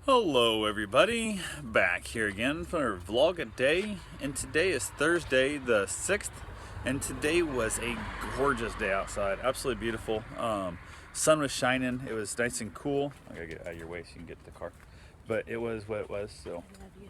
Hello everybody, back here again for a vlog a day, and today is Thursday the 6th, and today was a gorgeous day outside, absolutely beautiful. Sun was shining, it was nice and cool. I gotta get out of your way so you can get to the car, but it was what it was, so I love you.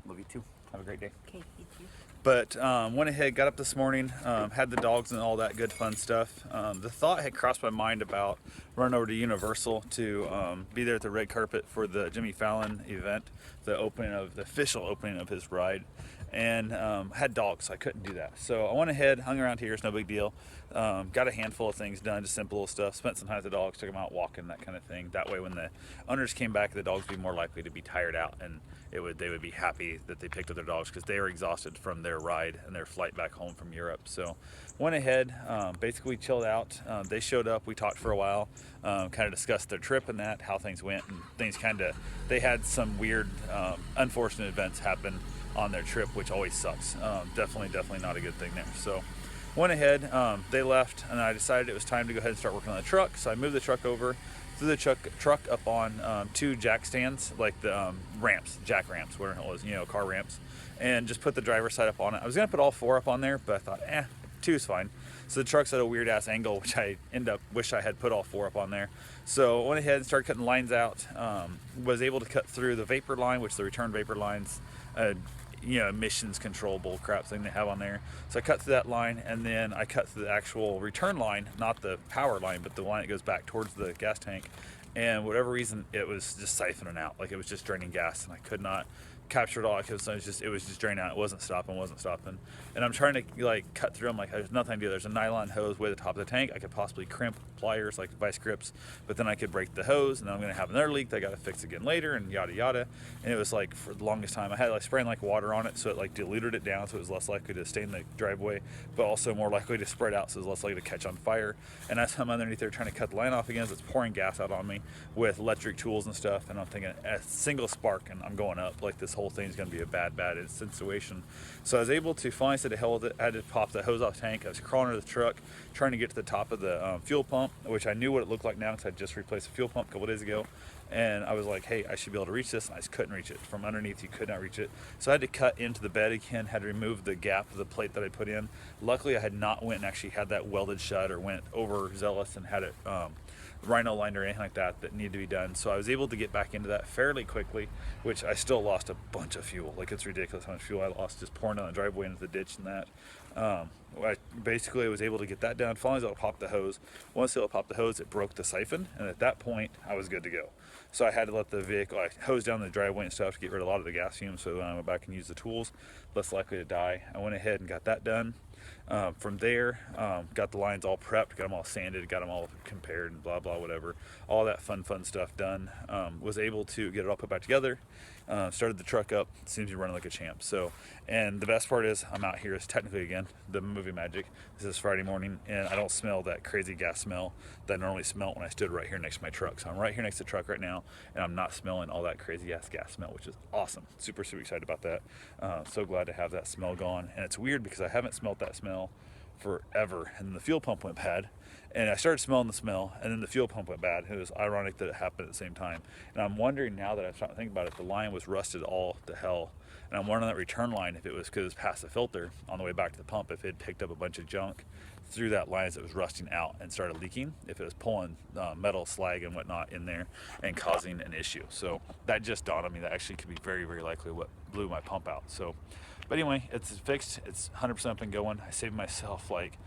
love you too. Have a great day. Okay, you too. But went ahead, got up this morning, had the dogs and all that good fun stuff. The thought had crossed my mind about running over to Universal to be there at the red carpet for the Jimmy Fallon event, the official opening of his ride, and had dogs, so I couldn't do that. So I went ahead, hung around here, it's no big deal. Got a handful of things done, just simple little stuff. Spent some time with the dogs, took them out walking, that kind of thing. That way, when the owners came back, the dogs would be more likely to be tired out, and they would be happy that they picked up their dogs because they were exhausted from their ride and their flight back home from Europe. So went ahead, basically chilled out. They showed up, we talked for a while, kind of discussed their trip and that, how things went, and things they had some weird, unfortunate events happen on their trip, which always sucks. Definitely not a good thing there. So went ahead, they left, and I decided it was time to go ahead and start working on the truck. So I moved the truck over, threw the truck up on two jack stands, like the ramps, jack ramps, where it was, car ramps, and just put the driver's side up on it. I was gonna put all four up on there, but I thought, two is fine. So the truck's at a weird ass angle, which I wish I had put all four up on there. So I went ahead and started cutting lines out. Was able to cut through the vapor line, which the return vapor lines, emissions controllable crap thing they have on there. So I cut through that line, and then I cut through the actual return line, not the power line, but the line that goes back towards the gas tank. And whatever reason, it was just siphoning out, like it was just draining gas, and I could not capture it all because it was just draining out. It wasn't stopping, and I'm trying to like cut through. I'm like, there's nothing to do. There's a nylon hose way at the top of the tank. I could possibly crimp pliers like vice grips, but then I could break the hose, and then I'm gonna have another leak that I gotta fix again later, and yada yada. And it was like, for the longest time I had like spraying like water on it, so it like diluted it down, so it was less likely to stain the driveway, but also more likely to spread out, so it was less likely to catch on fire. And as I'm underneath there trying to cut the line off again, it's pouring gas out on me with electric tools and stuff, and I'm thinking a single spark and I'm going up, like this whole thing's gonna be a bad situation. So I was able to finally say to hell with it. I had to pop the hose off the tank. I was crawling under the truck trying to get to the top of the fuel pump, which I knew what it looked like now because I just replaced the fuel pump a couple days ago. And I was like, hey, I should be able to reach this, and I just couldn't reach it. From underneath, you could not reach it. So I had to cut into the bed again, had to remove the gap of the plate that I put in. Luckily, I had not went and actually had that welded shut or went overzealous and had it rhino lined or anything like that needed to be done. So I was able to get back into that fairly quickly, which I still lost a bunch of fuel. Like, it's ridiculous how much fuel I lost just pouring down the driveway into the ditch and that. I was able to get that done. Finally, I was able to pop the hose. Once I popped the hose, it broke the siphon, and at that point, I was good to go. So I had to let the vehicle, I hosed down the driveway and stuff to get rid of a lot of the gas fumes, so when I went back and used the tools, less likely to die. I went ahead and got that done. From there, got the lines all prepped, got them all sanded, got them all compared, and blah blah whatever, all that fun stuff done. Was able to get it all put back together. Started the truck up. Seems to be running like a champ. So, and the best part is I'm out here. Is technically again the movie magic. This is Friday morning, and I don't smell that crazy gas smell that I normally smelled when I stood right here next to my truck. So I'm right here next to the truck right now, and I'm not smelling all that crazy ass gas smell, which is awesome. Super excited about that. So glad to have that smell gone. And it's weird because I haven't smelled that smell forever, and then the fuel pump went bad, and I started smelling the smell, and then the fuel pump went bad. It was ironic that it happened at the same time, and I'm wondering now that I'm starting to think about it, the line was rusted all to hell, and I'm wondering that return line, if it was because it was past the filter on the way back to the pump, if it had picked up a bunch of junk through that line as it was rusting out and started leaking, if it was pulling metal slag and whatnot in there and causing an issue. So that just dawned on me that actually could be very likely what blew my pump out. So, but anyway, it's fixed. It's 100% up and going. I saved myself like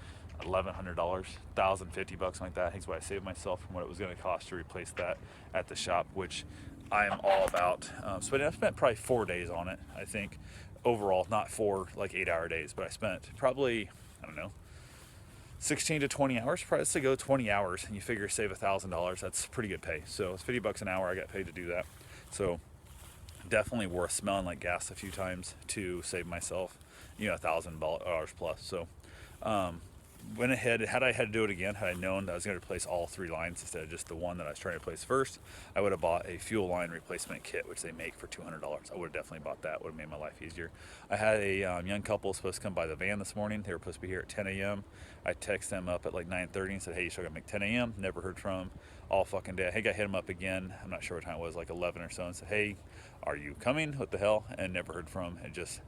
$1,100, $1,050 like that. I think is what I saved myself from what it was going to cost to replace that at the shop, which I am all about. So I spent probably 4 days on it, I think, overall, not 4 like 8-hour days, but I spent probably, I don't know, 16 to 20 hours. Probably to go 20 hours, and you figure save $1,000. That's pretty good pay. So it's $50 an hour. I got paid to do that. So definitely worth smelling like gas a few times to save myself, $1,000 plus. So went ahead, had I had to do it again, had I known that I was going to replace all 3 lines instead of just the one that I was trying to replace first, I would have bought a fuel line replacement kit, which they make for $200. I would have definitely bought that. Would have made my life easier. I had a young couple supposed to come by the van this morning. They were supposed to be here at 10 a.m. I texted them up at like 9:30 and said, hey, you still got to make 10 a.m. Never heard from them all fucking day. I think I hit them up again. I'm not sure what time it was, like 11 or so, and said, hey, are you coming? What the hell? And never heard from them. And just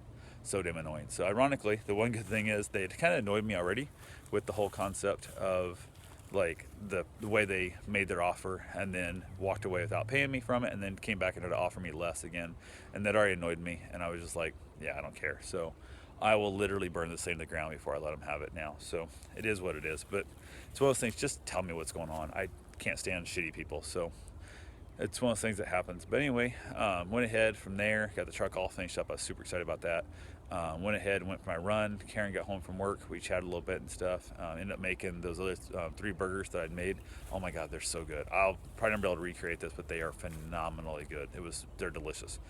so damn annoying. So ironically, the one good thing is they kind of annoyed me already with the whole concept of like the way they made their offer and then walked away without paying me from it, and then came back and tried to offer me less again, and that already annoyed me. And I was just like, yeah, I don't care. So I will literally burn this thing to the ground before I let them have it now. So it is what it is. But it's one of those things. Just tell me what's going on. I can't stand shitty people. So it's one of those things that happens. But anyway, went ahead from there, got the truck all finished up. I was super excited about that. Went ahead and went for my run. Karen got home from work. We chatted a little bit and stuff. Ended up making those other 3 burgers that I'd made. Oh my God, they're so good. I'll probably never be able to recreate this, but they are phenomenally good. They're delicious.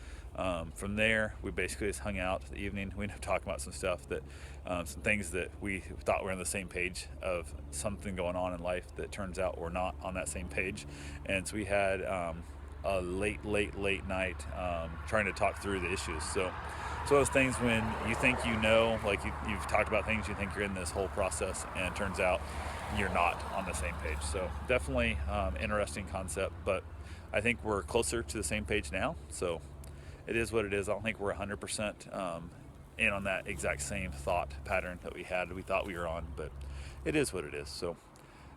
From there, we basically just hung out the evening. We ended up talking about some stuff that, some things that we thought were on the same page of something going on in life that turns out we're not on that same page. And so we had a late night trying to talk through the issues. So it's one of those things when you think you know, like you've talked about things, you think you're in this whole process, and it turns out you're not on the same page. So definitely interesting concept, but I think we're closer to the same page now. So it is what it is. I don't think we're 100% in on that exact same thought pattern that we thought we were on, but it is what it is. So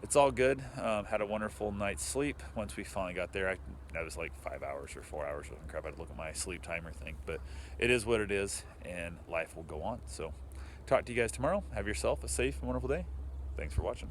it's all good. Had a wonderful night's sleep once we finally got there. That was like 5 hours or 4 hours or something crap. I had to look at my sleep timer thing, but it is what it is, and life will go on. So talk to you guys tomorrow. Have yourself a safe and wonderful day. Thanks for watching.